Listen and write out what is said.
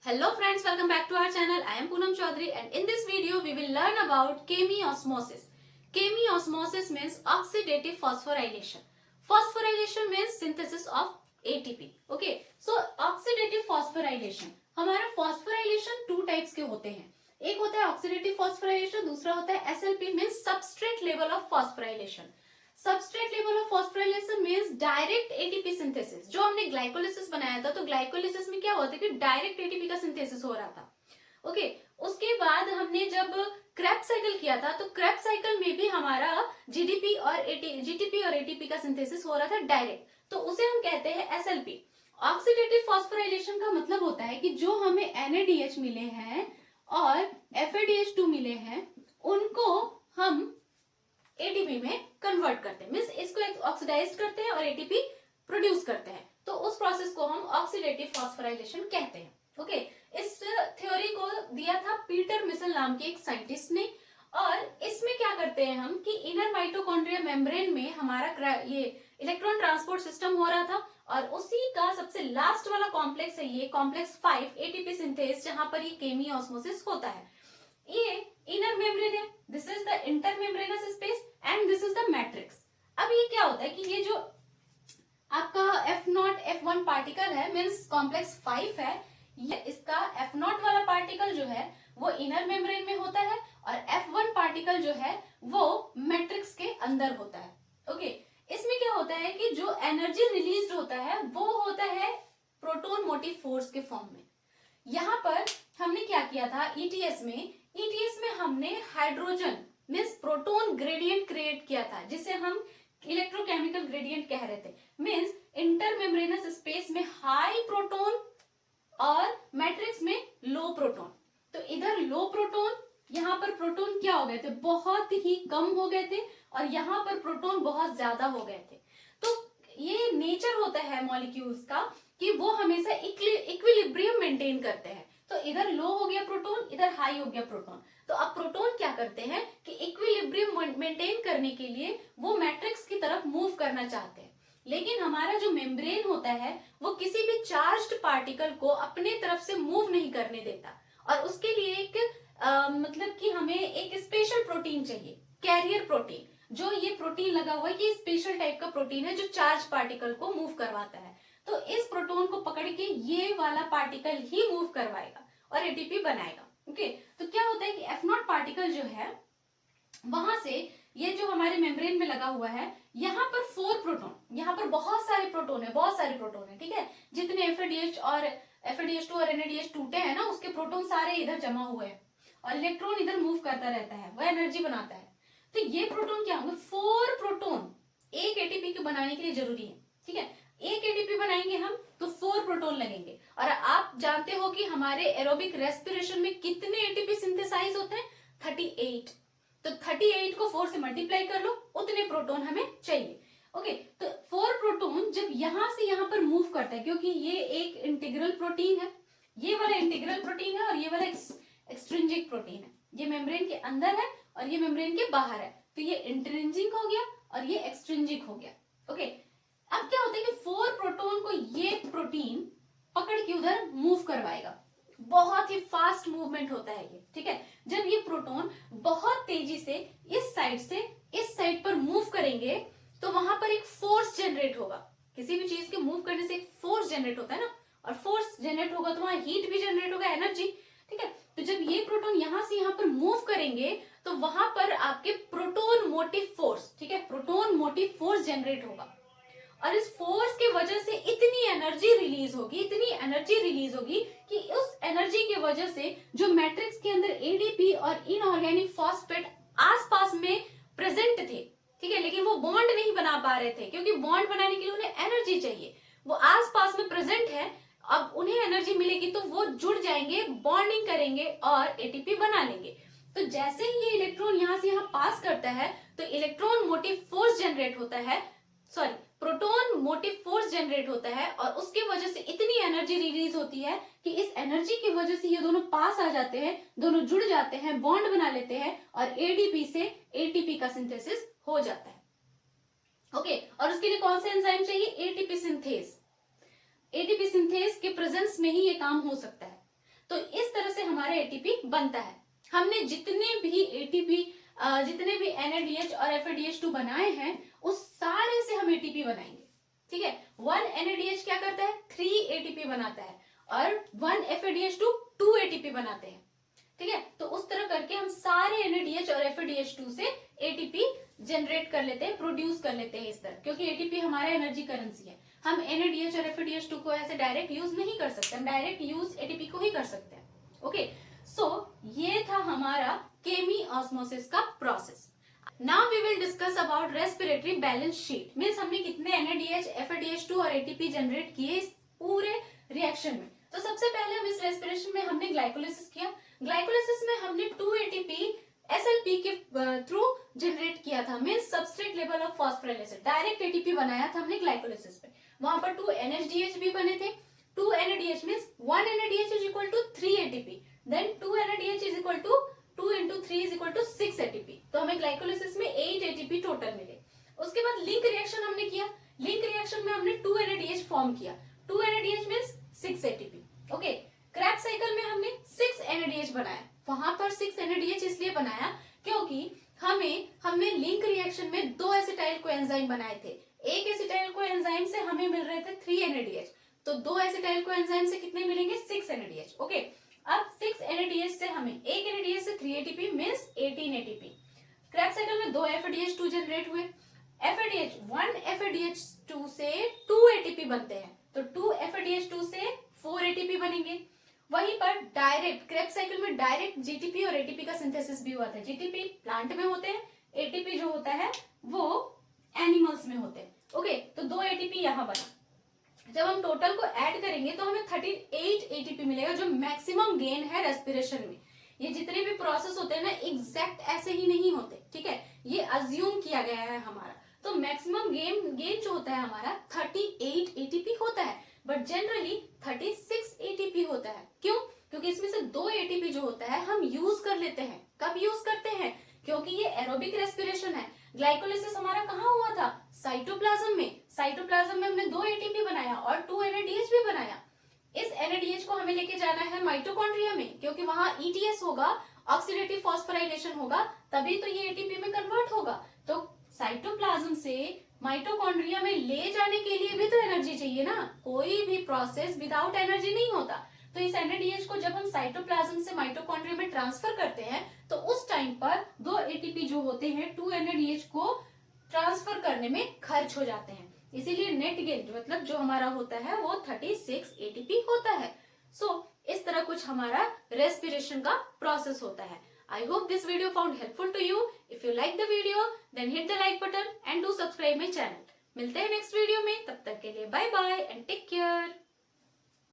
Hello friends, welcome back to our channel. I am Poonam Chaudhary and in this video we will learn about chemiosmosis. Chemiosmosis means oxidative phosphorylation. Phosphorylation means synthesis of ATP. Okay, so oxidative phosphorylation. हमारा phosphorylation two types के होते हैं. एक होता है oxidative phosphorylation, दूसरा होता है SLP means substrate level of phosphorylation. Substrate level of phosphorylation means direct ATP synthesis. जो हमने ग्लाइकोलिसिस बनाया था तो ग्लाइकोलिसिस में क्या हुआ था कि डायरेक्ट एटीपी का सिंथेसिस हो रहा था. ओके उसके बाद हमने जब क्रेब्स साइकिल किया था तो क्रेब्स साइकिल में भी हमारा जीडीपी और जीटीपी और एटीपी का सिंथेसिस हो रहा था डायरेक्ट, तो उसे हम कहते हैं एसएलपी. ऑक्सीडेटिव फॉस्फोराइलेशन का मतलब होता है कि जो हमें एनएडीएच मिले हैं और एफएडीएच2 मिले हैं उनको हम एटीपी में कन्वर्ट करते हैं, मींस इसको ऑक्सीडाइज करते हैं और एटीपी प्रोड्यूस करते हैं. तो उस प्रोसेस को हम ऑक्सीडेटिव फॉस्फोराइलेशन कहते हैं. ओके इस थ्योरी को दिया था पीटर मिशेल नाम के एक साइंटिस्ट ने. और इसमें क्या करते हैं हम कि इनर माइटोकॉन्ड्रिया मेम्ब्रेन में हमारा ये इलेक्ट्रॉन ट्रांसपोर्ट सिस्टम हो रहा था और उसी का सबसे लास्ट वाला कॉम्प्लेक्स है ये कॉम्प्लेक्स 5 एटीपी सिंथेस, जहां पर ये केमियोस्मोसिस होता है. ये इनर मेम्ब्रेन है, this is the inter membranes space and this is the matrix. अब ये क्या होता है कि ये जो आपका F0 F1 पार्टिकल है मींस कॉम्प्लेक्स 5 है, ये इसका F0 वाला पार्टिकल जो है वो इनर मेम्ब्रेन में होता है और F1 पार्टिकल जो है वो मैट्रिक्स के अंदर होता है. ओके इसमें क्या होता है कि जो एनर्जी रिलीज होता है वो होता है प्रोटोन मोटिव फोर्स के फॉर्म में. यहाँ पर हमने क्या किया था ईटीएस में हमने hydrogen means proton gradient create किया था जिसे हम इलेक्ट्रोकेमिकल ग्रेडियंट कह रहे थे. मीन्स इंटर मेम्ब्रेनस स्पेस में हाई प्रोटोन और मैट्रिक्स में लो प्रोटोन. तो इधर लो प्रोटोन, यहाँ पर प्रोटोन क्या हो गए थे बहुत ही कम हो गए थे और यहाँ पर प्रोटोन बहुत ज्यादा हो गए थे. तो ये नेचर होता है मॉलिक्यूल्स का कि वो हमेशा इक्विलिब्रियम मेंटेन करते हैं. तो इधर लो हो गया प्रोटोन, इधर हाई हो गया प्रोटोन. तो अब प्रोटोन क्या करते हैं कि इक्विलिब्रियम मेंटेन करने के लिए वो मैट्रिक्स की तरफ मूव करना चाहते हैं. लेकिन हमारा जो मेम्ब्रेन होता है वो किसी भी चार्ज्ड पार्टिकल को अपने तरफ से मूव नहीं करने देता और उसके लिए एक मतलब कि हमें एक स्पेशल प्रोटीन चाहिए, कैरियर प्रोटीन. जो ये प्रोटीन लगा हुआ है ये स्पेशल टाइप का प्रोटीन है जो चार्ज पार्टिकल को मूव करवाता है. तो इस प्रोटोन को पकड़ के ये वाला पार्टिकल ही मूव करवाएगा और एटीपी बनाएगा. ओके तो क्या होता है कि F0 पार्टिकल जो है वहां से ये जो हमारे मेम्ब्रेन में लगा हुआ है यहाँ पर 4 प्रोटोन, यहाँ पर बहुत सारे प्रोटोन है, ठीक है. जितने एफएडीएच और एफएडीएच2 और एनएडीएच टूटे हैं ना उसके प्रोटोन सारे इधर जमा हुए हैं और इलेक्ट्रॉन इधर मूव करता रहता है, वह एनर्जी बनाता है. तो ये प्रोटोन क्या होंगे 4 प्रोटोन एक एटीपी को बनाने के लिए जरूरी है. ठीक है एक एटीपी बनाएंगे हम तो 4 प्रोटोन लगेंगे. और आप जानते हो कि हमारे एरोबिक रेस्पिरेशन में कितने एटीपी सिंथेसाइज होते हैं 38. तो 38 को 4 से मल्टीप्लाई कर लो उतने प्रोटोन हमें चाहिए. ओके तो 4 प्रोटोन जब यहां से यहां पर मूव करता है क्योंकि ये एक इंटीग्रल प्रोटीन है, ये वाला इंटीग्रल प्रोटीन है और ये वाला एक्सट्रिंजिक प्रोटीन है. ये मेम्ब्रेन के अंदर है और ये मेम्ब्रेन के बाहर है. तो ये इंट्रिंजिक हो गया और ये एक्सट्रिंजिक हो गया. ओके अब क्या होता है कि 4 प्रोटोन को ये प्रोटीन पकड़ के उधर मूव करवाएगा. बहुत ही फास्ट मूवमेंट होता है ये. ठीक है जब ये प्रोटोन बहुत तेजी से इस साइड पर मूव करेंगे तो वहां पर एक फोर्स जनरेट होगा. किसी भी चीज के मूव करने से एक फोर्स जनरेट होता है ना, और फोर्स जनरेट होगा तो वहां हीट भी जनरेट होगा, एनर्जी. ठीक है तो जब ये प्रोटोन यहां से यहां पर मूव करेंगे तो वहां पर आपके प्रोटोन मोटिव फोर्स, ठीक है प्रोटोन मोटिव फोर्स जनरेट होगा और इस फोर्स की वजह से इतनी एनर्जी रिलीज होगी कि उस एनर्जी की वजह से जो मैट्रिक्स के अंदर एडीपी और इनऑर्गेनिक फॉस्फेट आसपास में प्रेजेंट थे, ठीक है लेकिन वो बॉन्ड नहीं बना पा रहे थे क्योंकि बॉन्ड बनाने के लिए उन्हें एनर्जी चाहिए. वो आसपास में प्रेजेंट है, अब उन्हें एनर्जी मिलेगी तो वो जुड़ जाएंगे, बॉन्डिंग करेंगे और एटीपी बना लेंगे. तो जैसे ही ये इलेक्ट्रॉन यहाँ से यहाँ पास करता है तो इलेक्ट्रॉन मोटिव फोर्स जनरेट होता है, प्रोटोन मोटिव फोर्स जनरेट होता है और उसके वजह से इतनी एनर्जी रिलीज होती है कि इस एनर्जी की वजह से ये दोनों पास आ जाते हैं, दोनों जुड़ जाते हैं, बॉन्ड बना लेते हैं और एडीपी से एटीपी का सिंथेसिस हो जाता है. ओके और उसके लिए कौन सा एंजाइम चाहिए एटीपी सिंथेस. एटीपी सिंथेस के प्रेजेंस में ही ये काम हो सकता है. हमारा एटीपी बनता है। हमने जितने भी NADH और FADH2 बनाए हैं उस सारे से हम एटीपी बनाएंगे। ठीक है, 1 NADH क्या करता है, 3 एटीपी बनाता है और 1 FADH2 2 एटीपी बनाते हैं। ठीक है, तो उस तरह करके हम सारे NADH और FADH2 से एटीपी जनरेट कर लेते हैं, प्रोड्यूस कर लेते हैं इस तरह, क्योंकि एटीपी हमारा एनर्जी करेंसी है। हम NADH और FADH2 को ऐसे डायरेक्ट यूज नहीं कर सकते, हम डायरेक्ट यूज एटीपी को ही कर सकते हैं। ओके, सो ये था हमारा केमी ऑस्मोसिस का process. Now we will discuss about respiratory balance sheet, means हमने कितने NADH, FADH2 और एटीपी जनरेट किए इस पूरे रिएक्शन में। तो सबसे पहले हम इस रेस्पिरेशन में हमने ग्लाइकोलिसिस किया। ग्लाइकोलिसिस में हमने 2 एटीपी SLP के थ्रू जनरेट किया था, means substrate level of phosphorylation, direct ATP बनाया था हमने ग्लाइकोलिसिस पे। वहां पर 2 NADH भी बने थे। 2 NADH means 1 NADH is equal to 3 ATP, then 2 NADH is equal to 2 into 3 is equal to 6 ATP. तो हमें ग्लाइकोलिसिस में 8 एटीपी टोटल मिले। उसके बाद लिंक रिएक्शन हमने किया। लिंक रिएक्शन में हमने 2 NADH फॉर्म किया। 2 NADH means 6 ATP. Okay, Krebs cycle में हमने 6 NADH बनाया। वहां पर 6 NADH इसलिए बनाया क्योंकि हमने लिंक रिएक्शन में 2 एसिटाइल कोएंजाइम बनाए थे। एक एसिटाइल कोएंजाइम से हमें मिल रहे थे 3 NADH, तो 2 एसिटाइल कोएंजाइम से कितने मिलेंगे, 6 NADH। ओके, अब 6 NADH से हमें एक NADH से 3 ATP means 18 ATP. Krebs cycle में 2 FADH2 जनरेट हुए। 1 FADH2 से 2 एटीपी बनते हैं, तो 2 FADH2 से 4 एटीपी बनेंगे। वहीं पर डायरेक्ट क्रैब साइकिल में डायरेक्ट जीटीपी और एटीपी का सिंथेसिस भी हुआ था। जीटीपी प्लांट में होते हैं, एटीपी जो होता है वो एनिमल्स में होते हैं। ओके, तो 2 एटीपी यहाँ बना। जब हम टोटल को ऐड करेंगे तो हमें 38 एटीपी मिलेगा, जो मैक्सिमम गेन है रेस्पिरेशन में। ये जितने भी प्रोसेस होते हैं ना, एग्जैक्ट ऐसे ही नहीं होते। ठीक है, ये अज्यूम किया गया है हमारा। तो मैक्सिमम गेन जो होता है हमारा 38 एटीपी होता है, बट जनरली 36 एटीपी होता है। क्यों? क्योंकि इसमें से 2 एटीपी जो होता है हम यूज कर लेते हैं। कब यूज करते हैं? क्योंकि ये एरोबिक रेस्पिरेशन है। ग्लाइकोलिसिस हमारा कहाँ हुआ था? साइटोप्लाज्म में। साइटोप्लाज्म में हमने 2 एटीपी बनाया और 2 NADH भी बनाया। इस NADH को हमें लेके जाना है माइटोकॉन्ड्रिया में, क्योंकि वहां ETS होगा, ऑक्सीडेटिव फॉस्फोराइलेशन होगा, तभी तो ये एटीपी में कन्वर्ट होगा। तो साइटोप्लाज्म से माइटोकॉन्ड्रिया में ले जाने के लिए भी तो एनर्जी चाहिए ना। कोई भी प्रोसेस विदाउट एनर्जी नहीं होता। तो इस NADH को जब हम साइटोप्लाज्म से माइटोकॉन्ड्रिया में ट्रांसफर करते हैं तो उस टाइम पर 2 एटीपी जो होते हैं 2 NADH को ट्रांसफर करने में खर्च हो जाते हैं। इसीलिए नेट गेन मतलब जो हमारा होता है वो 36 एटीपी होता है। इस तरह कुछ हमारा रेस्पिरेशन का प्रोसेस होता है। I hope this video found helpful to you. If you like the video, then hit the like button and do subscribe my channel. मिलते हैं नेक्स्ट वीडियो में, तब तक के लिए bye bye and take care.